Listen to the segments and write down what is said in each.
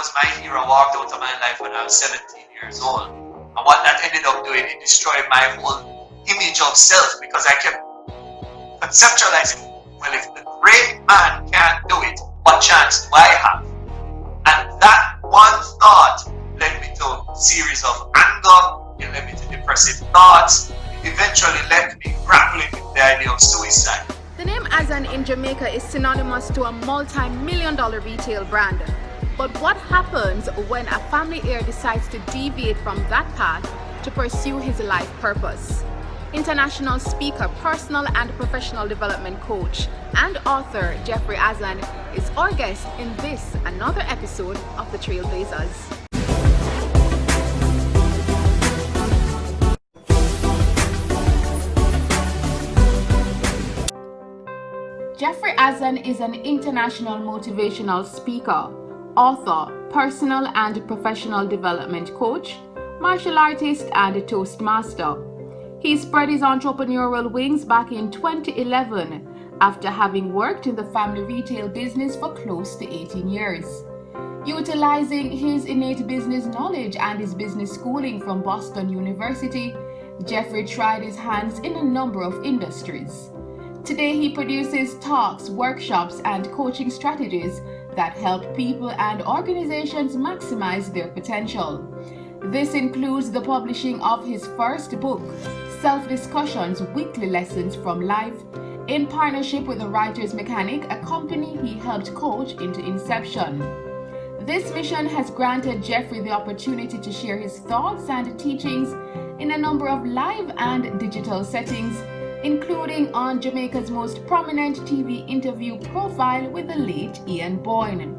because my hero walked out of my life when I was 17 years old. And what that ended up doing, it destroyed my whole image of self, because I kept conceptualizing, well, if the great man can't do it, what chance do I have? And that one thought led me to a series of anger, it led me to depressive thoughts, it eventually led me grappling with the idea of suicide. The name Azan in Jamaica is synonymous to a multi-million-dollar retail brand. But what happens when a family heir decides to deviate from that path to pursue his life purpose? International speaker, personal and professional development coach, and author Jeffrey Azan is our guest in this another episode of the Trailblazers. Jeffrey Azan is an international motivational speaker, author, personal and professional development coach, martial artist, and Toastmaster. He spread his entrepreneurial wings back in 2011 after having worked in the family retail business for close to 18 years. Utilizing his innate business knowledge and his business schooling from Boston University, Jeffrey tried his hands in a number of industries. Today, he produces talks, workshops, and coaching strategies that help people and organizations maximize their potential. This includes the publishing of his first book, Self-Discussions, Weekly Lessons from Life, in partnership with the Writer's Mechanic, a company he helped coach into inception. This mission has granted Jeffrey the opportunity to share his thoughts and teachings in a number of live and digital settings, including on Jamaica's most prominent TV interview Profile with the late Ian Boyne.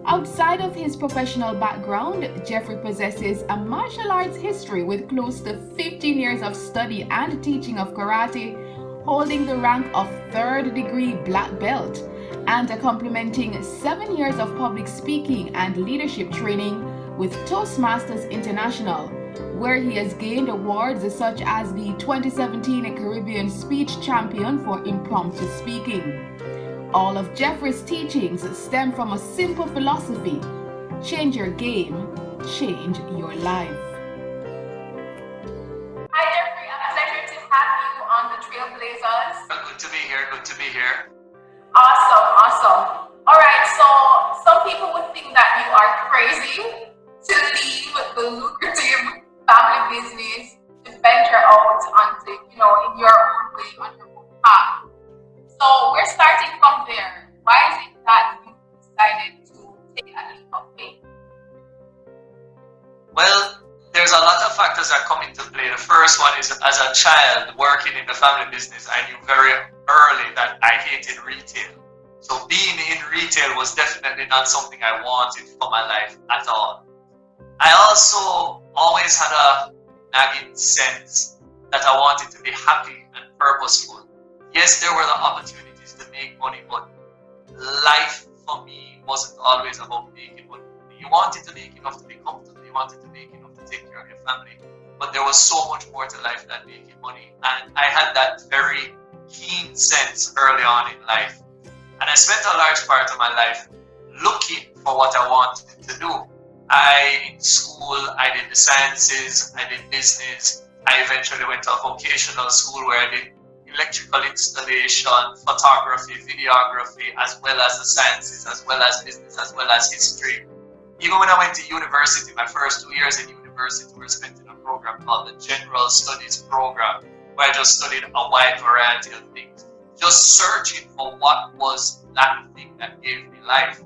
Outside of his professional background, Jeffrey possesses a martial arts history with close to 15 years of study and teaching of karate, holding the rank of 3rd degree black belt, and complementing 7 years of public speaking and leadership training with Toastmasters International, where he has gained awards such as the 2017 Caribbean Speech Champion for Impromptu Speaking. All of Jeffrey's teachings stem from a simple philosophy: change your game, change your life. Hi Jeffrey, a pleasure to have you on the Trailblazers. Good to be here, good to be here. Awesome. Alright, so some people would think that you are crazy to leave the lucrative family business to venture out onto, in your own way, on your own path. So we're starting from there. Why is it that you decided to take a leap of faith? Well, there's a lot of factors that come into play. The first one is, as a child working in the family business, I knew very early that I hated retail. So being in retail was definitely not something I wanted for my life at all. I also always had a nagging sense that I wanted to be happy and purposeful. Yes, there were the opportunities to make money, but life for me wasn't always about making money. You wanted to make enough to be comfortable, you wanted to make enough to take care of your family, but there was so much more to life than making money. And I had that very keen sense early on in life. And I spent a large part of my life looking for what I wanted to do. In school, I did the sciences, I did business. I eventually went to a vocational school where I did electrical installation, photography, videography, as well as the sciences, as well as business, as well as history. Even when I went to university, my first 2 years in university were spent in a program called the General Studies Program, where I just studied a wide variety of things, just searching for what was that thing that gave me life.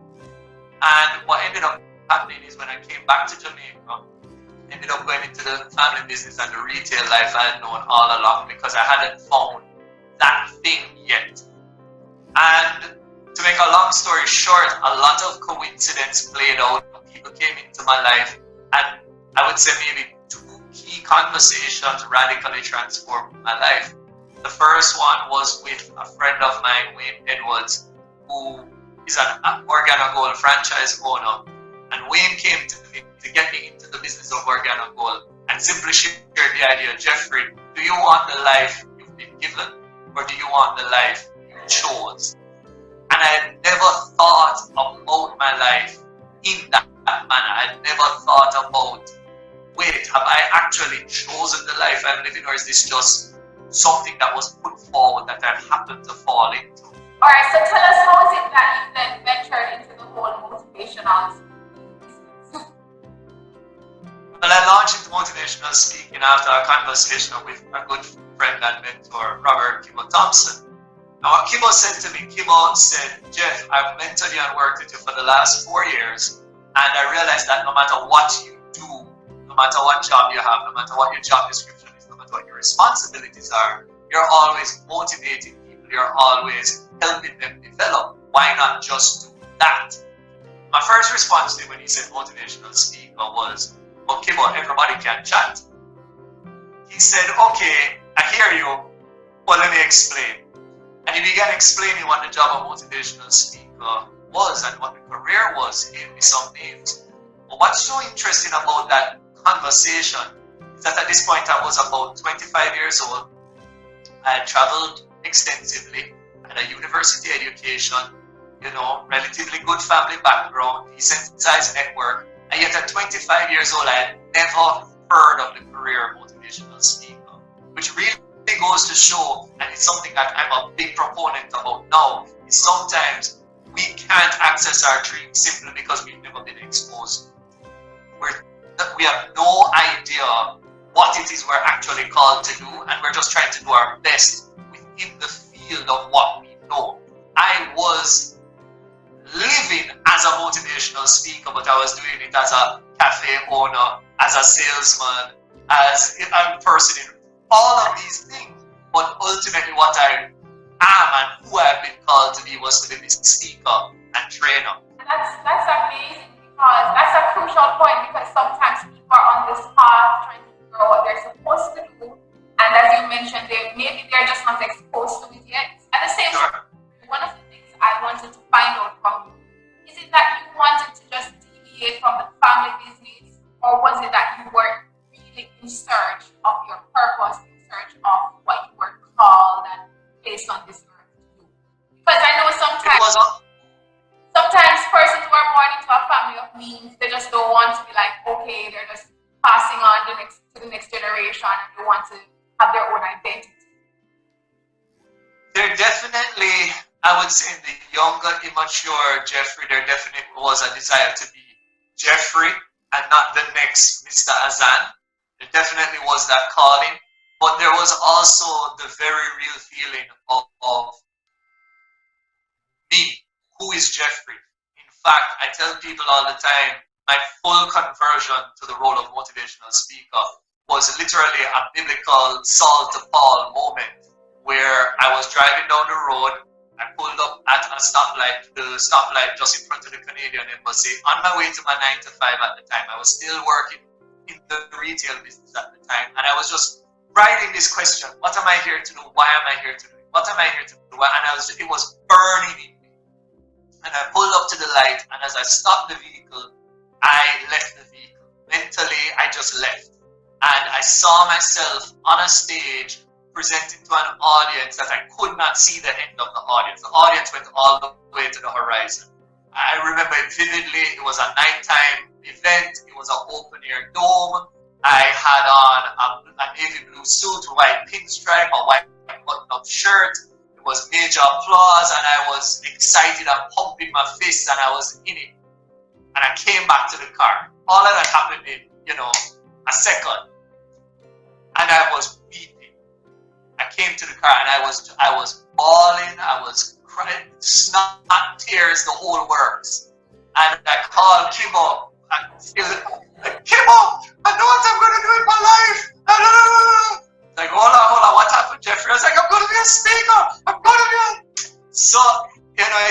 And what ended up happening is when I came back to Jamaica, ended up going into the family business and the retail life I had known all along, because I hadn't found that thing yet. And to make a long story short, a lot of coincidence played out. People came into my life, and I would say maybe 2 key conversations radically transformed my life. The first one was with a friend of mine, Wayne Edwards, who is an Organo Gold franchise owner. And Wayne came to me to get me into the business of Organo Gold and simply shared the idea: Jeffrey, do you want the life you've been given, or do you want the life you chose? And I had never thought about my life in that that manner. I never thought about, wait, have I actually chosen the life I'm living, or is this just something that was put forward that I happened to fall into? Alright, so tell us, how is it that you then ventured into the whole motivational business? Well, I launched into motivational speaking after a conversation with a good friend and mentor, Robert Kibo Thompson. Now, what Kibo said to me, Kibo said, Jeff, I've mentored you and worked with you for the last 4 years, and I realized that no matter what you do, no matter what job you have, no matter what your job description is, no matter what your responsibilities are, you're always motivating people, you're always helping them develop. Why not just do that? My first response to him when he said motivational speaker was, okay, but everybody can chat. He said, okay, I hear you, but let me explain. And he began explaining what the job of motivational speaker was and what the career was. He gave me some names. But what's so interesting about that conversation is that at this point I was about 25 years old. I had traveled extensively, had a university education, relatively good family background, decent sized network, and yet at 25 years old I had never heard of the career of motivational speaker, which really goes to show, and it's something that I'm a big proponent about now, is sometimes we can't access our dreams simply because we've never been exposed. We have no idea what it is we're actually called to do, and we're just trying to do our best within the field of what we know. I was living as a motivational speaker, but I was doing it as a cafe owner, as a salesman, as a person in all of these things. But ultimately what I am and who I've been called to be was to be this speaker and trainer. That's amazing, because that's a crucial point, because sometimes people are on this path trying to figure out what they're supposed to do, and as you mentioned, maybe they're just not exposed to it yet. At the same time, one of the things I wanted to find out from you, is it that you wanted to just deviate from the family business, or was it that you were really in search of your purpose, in search of what you were called and placed on this earth to do? Because I know sometimes persons who are born into a family of means, they just don't want to be like, okay, they're just passing on to the next generation, and they want to have their own identity. There definitely, I would say, in the younger, immature Jeffrey, there definitely was a desire to be Jeffrey and not the next Mr. Azan. There definitely was that calling, but there was also the very real feeling of me. Who is Jeffrey? In fact, I tell people all the time, my full conversion to the role of motivational speaker was literally a biblical Saul to Paul moment, where I was driving down the road. I pulled up at a stoplight, the stoplight just in front of the Canadian Embassy, on my way to my 9 to 5 at the time. I was still working in the retail business at the time, and I was just writing this question: what am I here to do? Why am I here to do it? What am I here to do? And it was burning in me. And I pulled up to the light, and as I stopped the vehicle, I left the vehicle. Mentally, I just left. And I saw myself on a stage presenting to an audience that I could not see the end of the audience. The audience went all the way to the horizon. I remember it vividly. It was a nighttime event. It was an open air dome. I had on a navy blue suit, white pinstripe, a white button-up shirt. It was major applause, and I was excited and pumping my fists, and I was in it. And I came back to the car. All of that happened in, a second. And I was weeping. I came to the car, and I was bawling, I was crying, snot, tears, the whole works. And I called Kibo, and he was like, Kibo, I know what I'm going to do in my life. Like, hold on, what happened, Jeffrey? I was like, I'm going to be a speaker. I'm going to be a... So,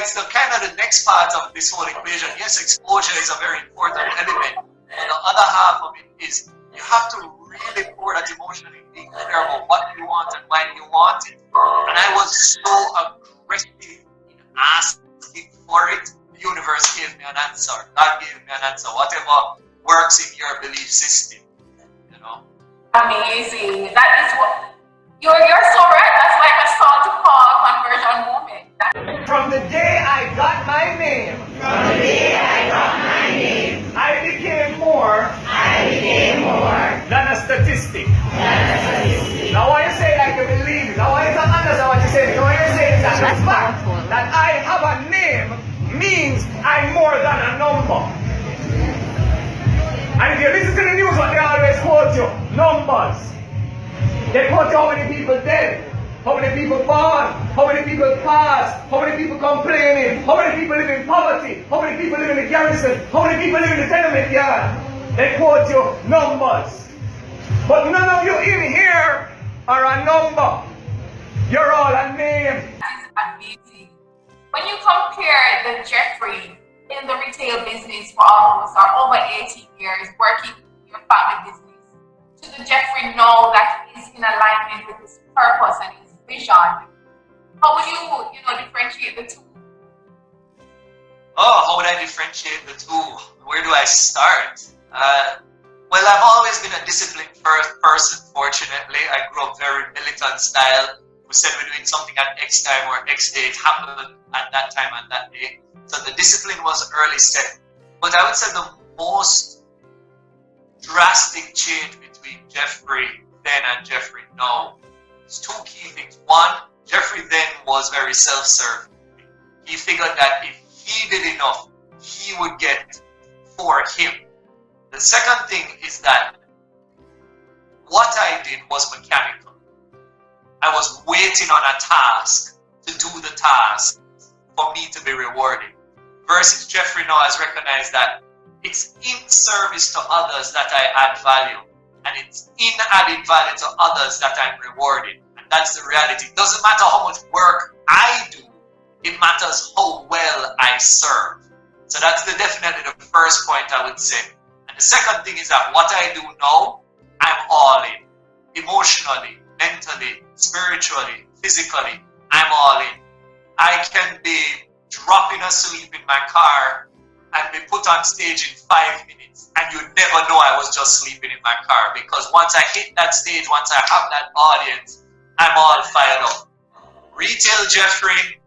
it's the kind of the next part of this whole equation. Yes, exposure is a very important element. But the other half of it is you have to really pour that emotionally, be clear about what you want and when you want it. And I was so aggressive in asking for it. The universe gave me an answer. God gave me an answer. Whatever works in your belief system, Amazing. That is what you're so right. That's like a Saul to Paul conversion moment. From the day I got my name, I the fact that I have a name means I'm more than a number. And if you listen to the news, what they always quote you, numbers. They quote you how many people dead, how many people born, how many people pass, how many people complaining, how many people live in poverty, how many people live in the garrison, how many people live in the tenement yard. They quote you numbers. But none of you in here are a number. You're all a name. That is amazing. When you compare the Jeffrey in the retail business for almost or over 18 years working in your family business to the Jeffrey now that is in alignment with his purpose and his vision, how would you differentiate the two? Oh, how would I differentiate the two? Where do I start? Well, I've always been a disciplined person, fortunately. I grew up very militant style. We said we're doing something at X time or X day. It happened at that time and that day. So the discipline was early set. But I would say the most drastic change between Jeffrey then and Jeffrey now is two key things. One, Jeffrey then was very self-serving. He figured that if he did enough, he would get for him. The second thing is that what I did was mechanical. I was waiting on a task to do the task for me to be rewarded. Versus Jeffrey now has recognized that it's in service to others that I add value, and it's in adding value to others that I'm rewarded. And that's the reality. It doesn't matter how much work I do, it matters how well I serve. So that's definitely the first point I would say. And the second thing is that what I do now, I'm all in. Emotionally, mentally, spiritually, physically, I'm all in. I can be dropping asleep in my car and be put on stage in 5 minutes, and you'd never know I was just sleeping in my car, because once I hit that stage, once I have that audience, I'm all fired up. Retail Jeffrey,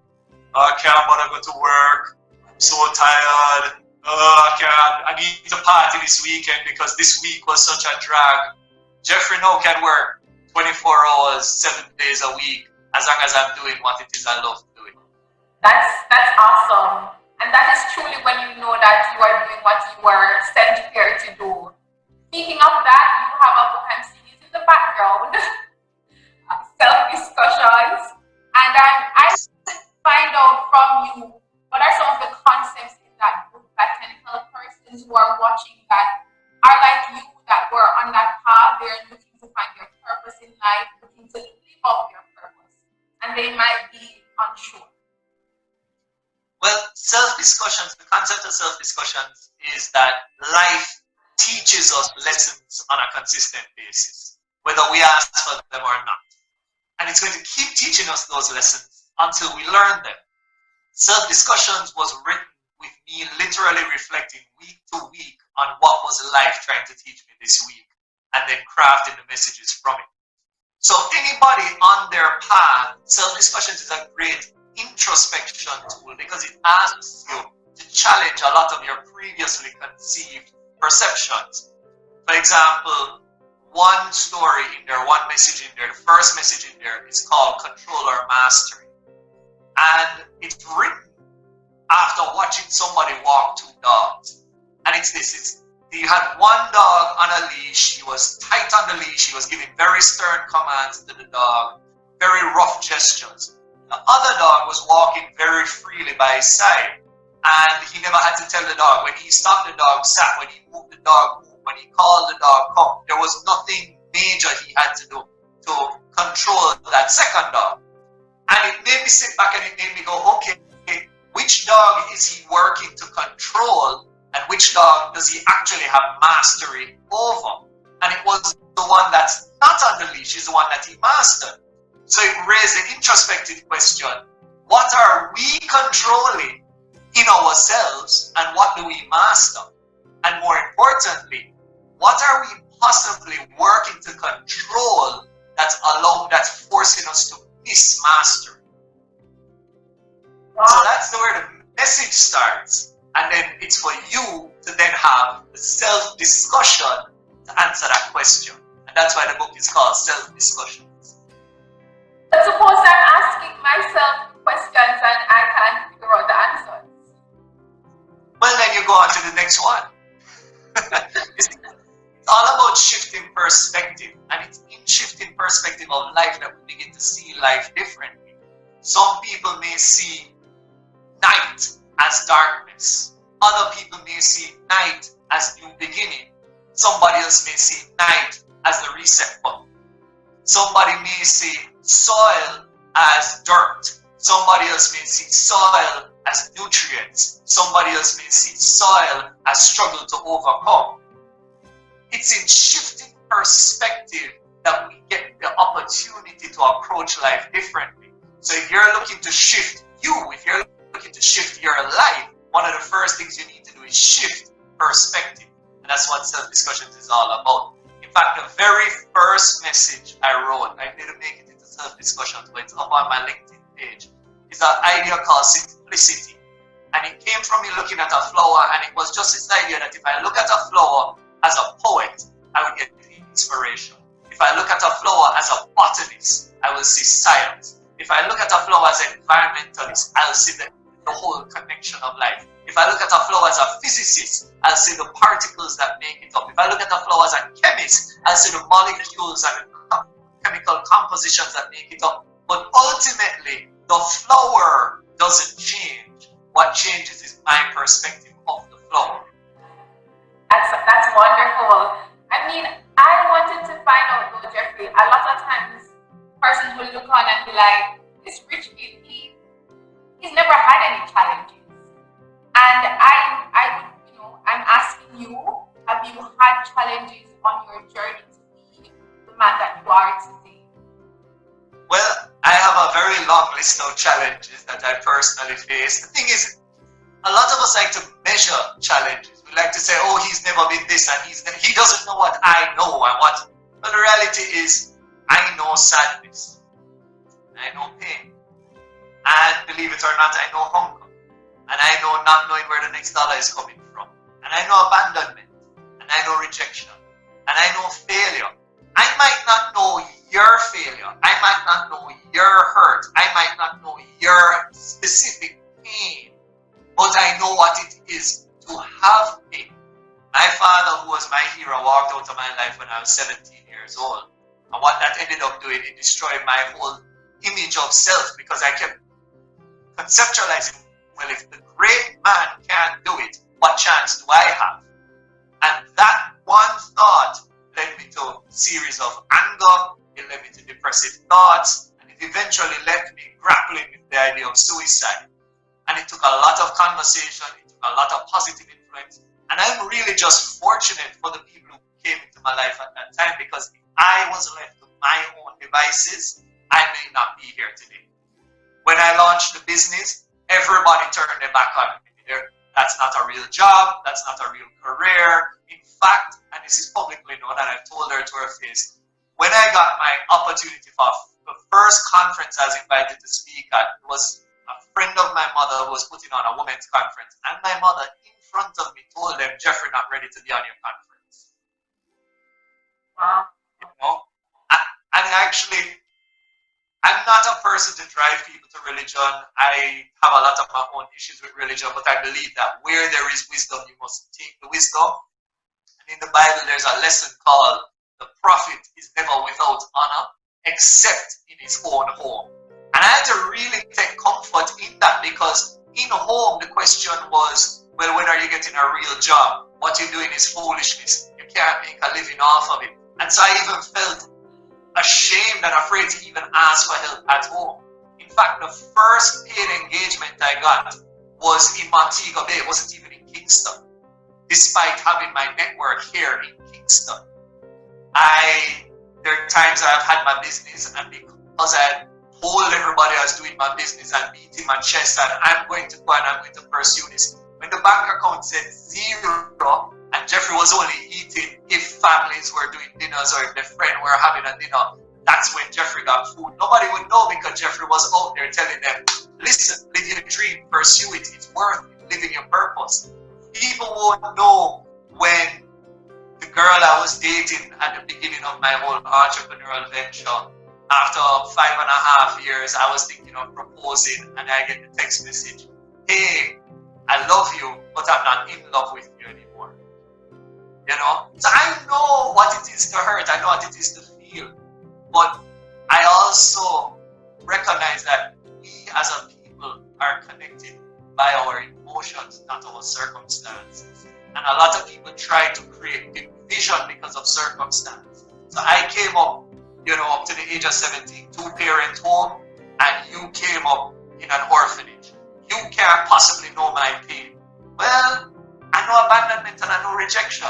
I can't want to go to work, I'm so tired, I need to party this weekend because this week was such a drag. Jeffrey now can work 24 hours, 7 days a week, as long as I'm doing what it is I love doing. That's awesome. And that is truly when you know that you are doing what you were sent here to do. Speaking of that, you have a book I'm seeing in the background, Self-Discussions. And I want to find out from you, what are some of the concepts in that book that can help persons who are watching that are like you, that were on that path, they're looking to find their purpose in life, looking to live up their purpose, and they might be unsure. Well, self-discussions, the concept of self-discussions is that life teaches us lessons on a consistent basis, whether we ask for them or not. And it's going to keep teaching us those lessons until we learn them. Self-discussions was written with me literally reflecting week to week on what was life trying to teach me this week, and then crafting the messages from it. So anybody on their path, self-discussions is a great introspection tool because it asks you to challenge a lot of your previously conceived perceptions. For example, one story in there, one message in there, the first message in there is called Control or Mastery. And it's written after watching somebody walk two dogs. And it's this, you had one dog on a leash, he was tight on the leash, he was giving very stern commands to the dog, very rough gestures. The other dog was walking very freely by his side, and he never had to tell the dog. When he stopped, the dog sat. When he moved, the dog moved. When he called, the dog come. There was nothing major he had to do to control that second dog. And it made me sit back and it made me go, okay, which dog is he working to control, and which dog does he actually have mastery over? And it was the one that's not on the leash, is the one that he mastered. So it raised the introspective question, what are we controlling in ourselves and what do we master? And more importantly, what are we possibly working to control that's forcing us to miss mastery? So that's where the message starts. And then it's for you to then have the self-discussion to answer that question. And that's why the book is called Self-Discussions. But suppose I'm asking myself the question, Next one. It's all about shifting perspective, and it's in shifting perspective of life that we begin to see life differently. Some people may see night as darkness. Other people may see night as new beginning. Somebody else may see night as the reset button. Somebody may see soil as dirt. Somebody else may see soil as nutrients. Somebody else may see soil as struggle to overcome. It's in shifting perspective that we get the opportunity to approach life differently. So if you're looking to shift if you're looking to shift your life, one of the first things you need to do is shift perspective. And that's what self-discussions is all about. In fact, the very first message I wrote, I didn't make it into self-discussions, but it's up on my LinkedIn page, is an idea called simplicity. And it came from me looking at a flower, and it was just this idea that if I look at a flower as a poet, I would get inspiration. If I look at a flower as a botanist, I will see science. If I look at a flower as an environmentalist, I'll see the whole connection of life. If I look at a flower as a physicist, I'll see the particles that make it up. If I look at a flower as a chemist, I'll see the molecules and the chemical compositions that make it up. But ultimately, the flower doesn't change. What changes is my perspective of the flower. That's wonderful. I mean, I wanted to find out though, Jeffrey, a lot of times persons will look on and be like, this rich kid, he's never had any challenges. And I'm asking you, have you had challenges on your journey to be the man that you are today? Well, I have a very long list of challenges that I personally face. The thing is, a lot of us like to measure challenges. We like to say, oh, he's never been this and he doesn't know what I know and what. But the reality is, I know sadness. I know pain. And believe it or not, I know hunger. And I know not knowing where the next dollar is coming from. And I know abandonment. And I know rejection. And I know failure. I might not know your failure. I might not know your hurt. I might not know your specific pain. But I know what it is to have pain. My father, who was my hero, walked out of my life when I was 17 years old. And what that ended up doing, it destroyed my whole image of self, because I kept conceptualizing, well, if the great man can't do it, what chance do I have? And that one thought led me to a series of anger, it led me to depressive thoughts, and it eventually left me grappling with the idea of suicide. And it took a lot of conversation, it took a lot of positive influence, and I'm really just fortunate for the people who came into my life at that time, because if I was left to my own devices, I may not be here today. When I launched the business, everybody turned their back on me. That's not a real job, that's not a real career. In fact, and this is publicly known, and I've told her to her face, when I got my opportunity for the first conference I was invited to speak at, it was a friend of my mother who was putting on a women's conference, and my mother in front of me told them, Jeffrey, not ready to be on your conference. You know? And actually, I'm not a person to drive people to religion. I have a lot of my own issues with religion, but I believe that where there is wisdom, you must take the wisdom. And in the Bible, there's a lesson called, the prophet is never without honor, except in his own home. And I had to really take comfort in that, because in home, the question was, well, when are you getting a real job? What you're doing is foolishness. You can't make a living off of it. And so I even felt ashamed and afraid to even ask for help at home. In fact, the first paid engagement I got was in Montego Bay. It wasn't even in Kingston, despite having my network here in Kingston. There are times I've had my business, and because I told everybody I was doing my business and beating my chest and I'm going to go and I'm going to pursue this, when the bank account said zero, and Jeffrey was only eating if families were doing dinners or if their friend were having a dinner, that's when Jeffrey got food. Nobody would know, because Jeffrey was out there telling them, listen, live your dream, pursue it, it's worth it, living your purpose. People won't know when the girl I was dating at the beginning of my whole entrepreneurial venture, after 5.5 years, I was thinking of proposing, and I get the text message, hey, I love you, but I'm not in love with you anymore. You know? So I know what it is to hurt, I know what it is to feel, but I also recognize that we as a people are connected by our emotions, not our circumstances. And a lot of people try to create division because of circumstance. So I came up, up to the age of 17, 2-parent home, and you came up in an orphanage. You can't possibly know my pain. Well, I know abandonment and I know rejection.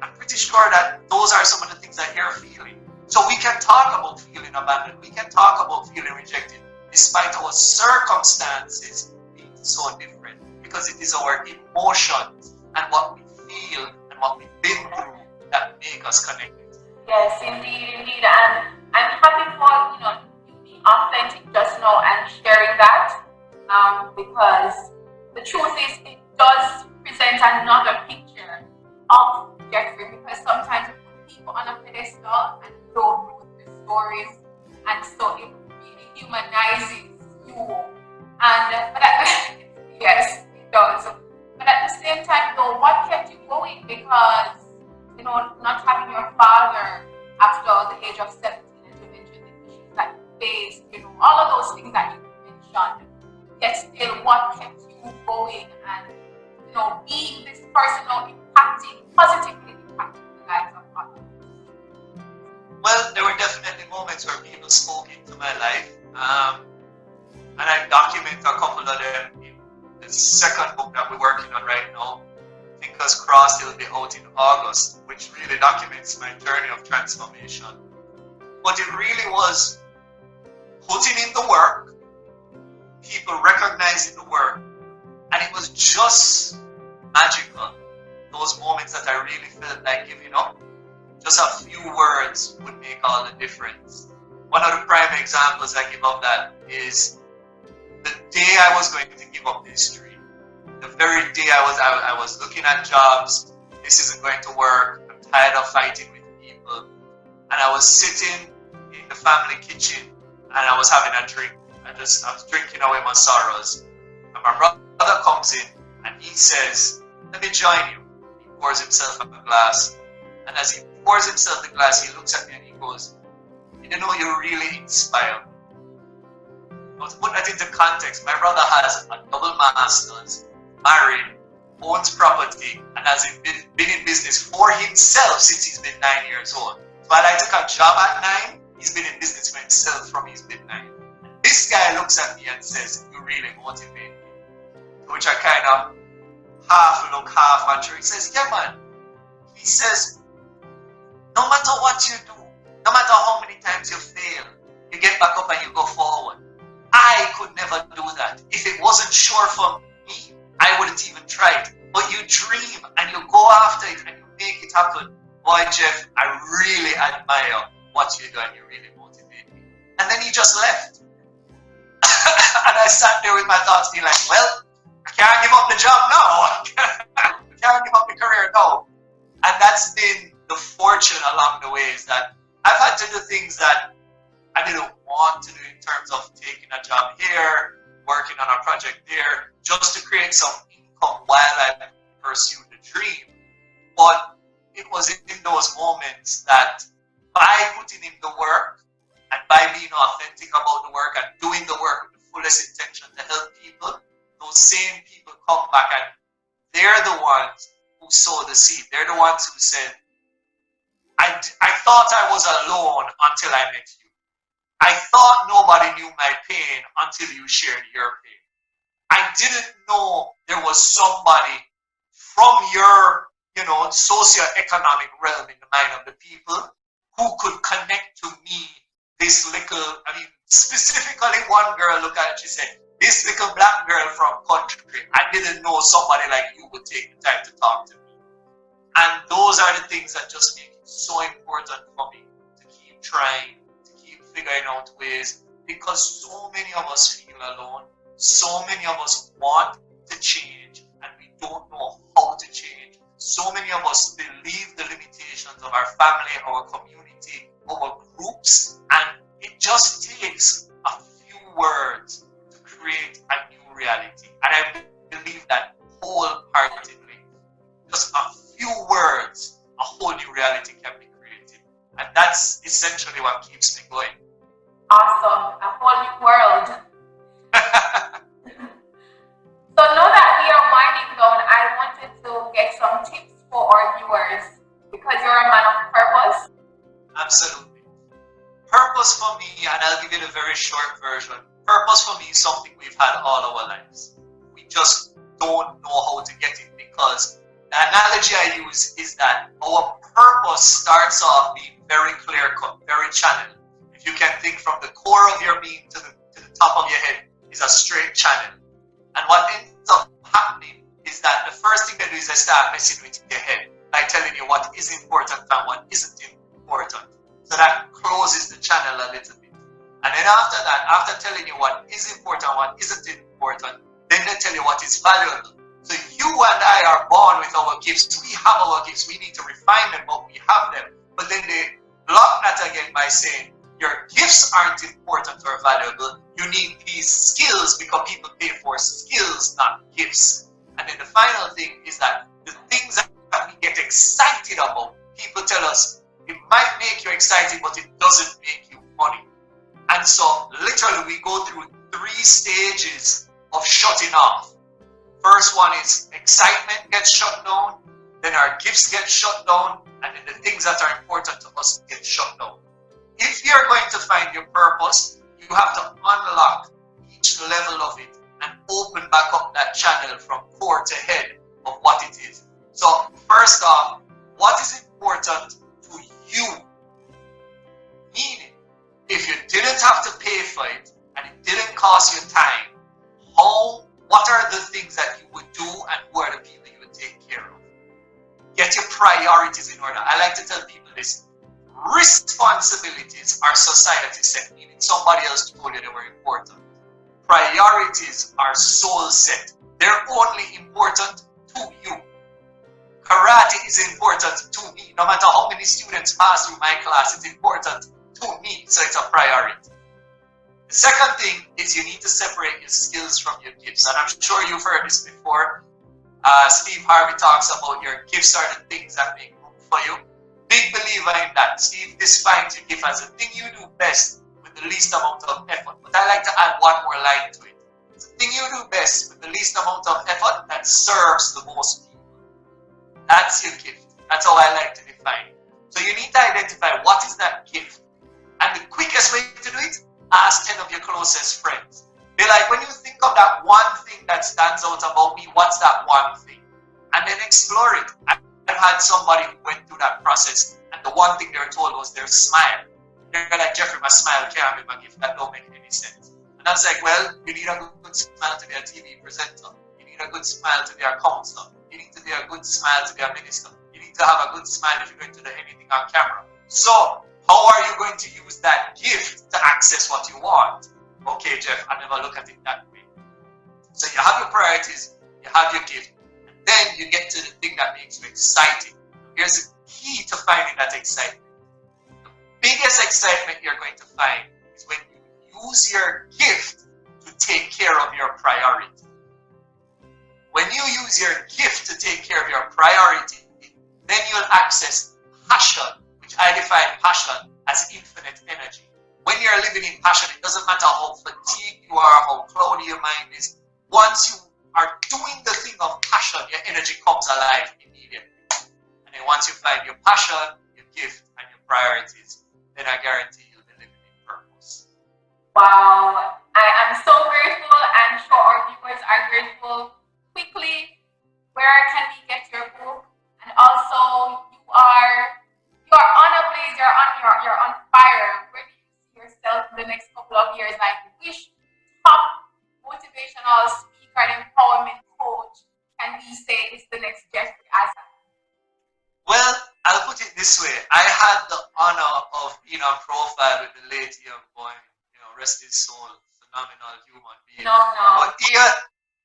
I'm pretty sure that those are some of the things that you're feeling. So we can talk about feeling abandoned. We can talk about feeling rejected, despite our circumstances being so different, because it is our emotions and what we feel and what we've been through that make us connected. Yes, indeed. And I'm happy for you being authentic just now and sharing that, because the truth is it does present another picture of Jeffrey, because sometimes we put people on a pedestal and don't know the stories, and so it really humanizes you. And yes, it does. But at the same time, though, what kept you going? Because not having your father after the age of 17, and you mentioned the issues that you faced, all of those things that you mentioned, yet still what kept you going and, being this person positively impacting the lives of others? Well, there were definitely moments where people spoke into my life, and I document a couple of them in the second book that we're working on right now. Fingers crossed it'll be out in August, which really documents my journey of transformation. But it really was putting in the work, people recognizing the work, and it was just magical. Those moments that I really felt like giving up, just a few words would make all the difference. One of the prime examples I give of that is the day I was going to give up this dream. The very day I was looking at jobs, this isn't going to work, I'm tired of fighting with people. And I was sitting in the family kitchen and I was having a drink. I was drinking away my sorrows. And my brother comes in and he says, "Let me join you." He pours himself a glass. And as he pours himself the glass, he looks at me and he goes, "You really inspire me." Now, to put that into context, my brother has a double master's, married, owns property, and has been in business for himself since he's been 9 years old. So while I took a job at 9, he's been in business for himself from he's been 9. This guy looks at me and says, "You really motivate me." To which I kind of half look, half answer. He says, "Yeah, man." He says, "No matter what you do, no matter how many times you fail, you get back up and you go forward. I could never do that. If it wasn't sure for me, I wouldn't even try it. But you dream and you go after it and you make it happen. Boy, Jeff, I really admire what you do and you really motivate me." And then he just left. And I sat there with my thoughts being like, well, I can't give up the job now. I can't give up the career now. And that's been the fortune along the way, is that I've had to do things that I didn't want to do in terms of taking a job here, working on a project there, just to create some income while I pursued the dream. But it was in those moments that by putting in the work and by being authentic about the work and doing the work with the fullest intention to help people, those same people come back and they're the ones who sowed the seed. They're the ones who said, I thought I was alone until I met you. I thought nobody knew my pain until you shared your pain. I didn't know there was somebody from your, socioeconomic realm in the mind of the people who could connect to me this little, specifically one girl looked at it, she said, "This little black girl from country, I didn't know somebody like you would take the time to talk to me." And those are the things that just make it so important for me to keep trying, to keep figuring out ways, because so many of us feel alone, so many of us want to change, and we don't know how to change. So many of us believe the limitations of our family, our community, our groups, and it just takes a few words to create a new reality. And I believe that short version. Purpose for me is something we've had all our lives. We just don't know how to get it, because the analogy I use is that our purpose starts off being very clear cut, very channeled. If you can think from the core of your being to the top of your head is a straight channel. And what ends up happening is that the first thing they do is they start messing with your head by telling you what is important and what isn't important. So that closes the channel a little bit. And then after that, after telling you what is important, what isn't important, then they tell you what is valuable. So you and I are born with our gifts. We have our gifts. We need to refine them, but we have them. But then they block that again by saying your gifts aren't important or valuable. You need these skills because people pay for skills, not gifts. And then the final thing is that the things that we get excited about, people tell us it might make you excited, but it doesn't make you money. And so literally we go through 3 stages of shutting off. First one is excitement gets shut down, then our gifts get shut down, and then the things that are important to us get shut down. If you're going to find your purpose, you have to unlock each level of it and open back up that channel from core to head of what it is. So first off, what is important to you? Meaning, if you didn't have to pay for it and it didn't cost you time, what are the things that you would do and who are the people you would take care of? Get your priorities in order. I like to tell people this. Responsibilities are society set, meaning somebody else told you they were important. Priorities are soul set. They're only important to you. Karate is important to me. No matter how many students pass through my class, it's important to me, so it's a priority. The second thing is you need to separate your skills from your gifts. And I'm sure you've heard this before. Steve Harvey talks about your gifts are the things that make room for you. Big believer in that. Steve defines your gift as the thing you do best with the least amount of effort. But I like to add one more line to it. It's the thing you do best with the least amount of effort that serves the most people. That's your gift. That's how I like to define it. So you need to identify what is that gift. And the quickest way to do it, ask 10 of your closest friends. Be like, when you think of that one thing that stands out about me, what's that one thing? And then explore it. I've had somebody who went through that process, and the one thing they were told was their smile. They're like, Jeffrey, my smile can't be my gift. That don't make any sense. And I was like, well, you need a good smile to be a TV presenter. You need a good smile to be a counselor. You need to be a good smile to be a minister. You need to have a good smile if you're going to do anything on camera. So, how are you going to use that gift to access what you want? Okay, Jeff, I never look at it that way. So you have your priorities, you have your gift, and then you get to the thing that makes you excited. Here's the key to finding that excitement. The biggest excitement you're going to find is when you use your gift to take care of your priority. When you use your gift to take care of your priority, then you'll access passion, which I define passion as infinite energy. When you're living in passion, it doesn't matter how fatigued you are, how cloudy your mind is. Once you are doing the thing of passion, your energy comes alive immediately. And then once you find your passion, your gift, and your priorities, then I guarantee you'll be living in purpose. Wow, I am so grateful. I'm sure our viewers are grateful. Quickly, where can we get your book? And also, you're on a blaze, you're on fire. Where do you see yourself in the next couple of years? Like, which top motivational speaker and empowerment coach can we say is the next Jeffrey Azan? Well, I'll put it this way. I had the honor of being on profile with the late young boy, rest his soul, phenomenal human being. No.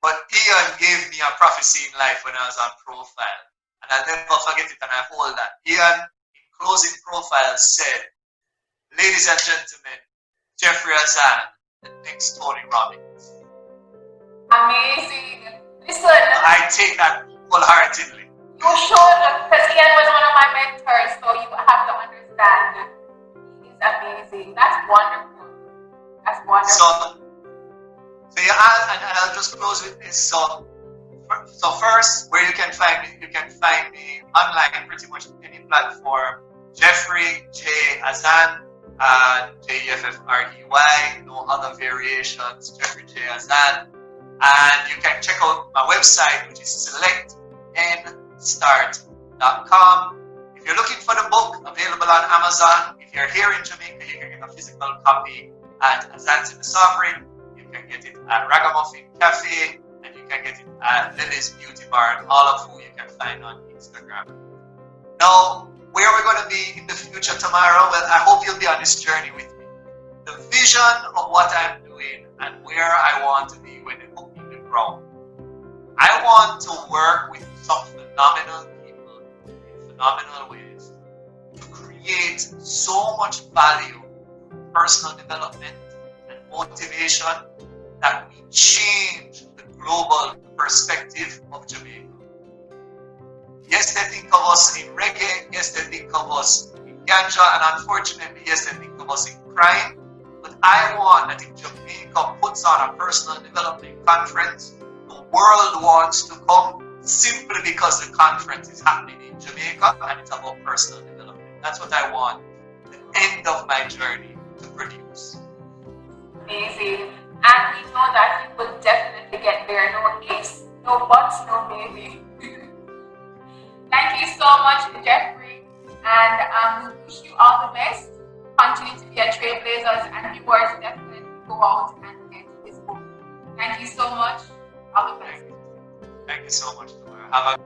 But Ian gave me a prophecy in life when I was on profile. And I'll never forget it, and I hold that. Ian, in closing profile, said, ladies and gentlemen, Jeffrey Azan, the next Tony Robbins. Amazing. Listen. I take that wholeheartedly. You should, because Ian was one of my mentors, so you have to understand. He's amazing. That's wonderful. That's wonderful. So you ask, and I'll just close with this. So first, where you can find me online, pretty much any platform. Jeffrey J. Azan, Jeffrey, no other variations, Jeffrey J. Azan. And you can check out my website, which is selectandstart.com. If you're looking for the book, available on Amazon. If you're here in Jamaica, you can get a physical copy at Azan's in the Sovereign. You can get it at Ragamuffin Cafe, and you can get it at Lily's Beauty Bar, and all of who you can find on Instagram. Now, where we're going to be in the future tomorrow, well, I hope you'll be on this journey with me. The vision of what I'm doing and where I want to be when the hook in the ground. I want to work with some phenomenal people in phenomenal ways to create so much value, personal development and motivation, that we change the global perspective of Jamaica. Yes, they think of us in reggae, yes, they think of us in ganja, and unfortunately, yes, they think of us in crime. But I want that if Jamaica puts on a personal development conference, the world wants to come simply because the conference is happening in Jamaica and it's about personal development. That's what I want, the end of my journey, to produce. Amazing. And we know that you will definitely get there. No ifs, no buts, no maybe. Thank you so much, Jeffrey. And we wish you all the best. Continue to be a Trailblazers, and viewers definitely go out and get his book. Thank you so much. All the best. Thank you so much, Tamara. Have a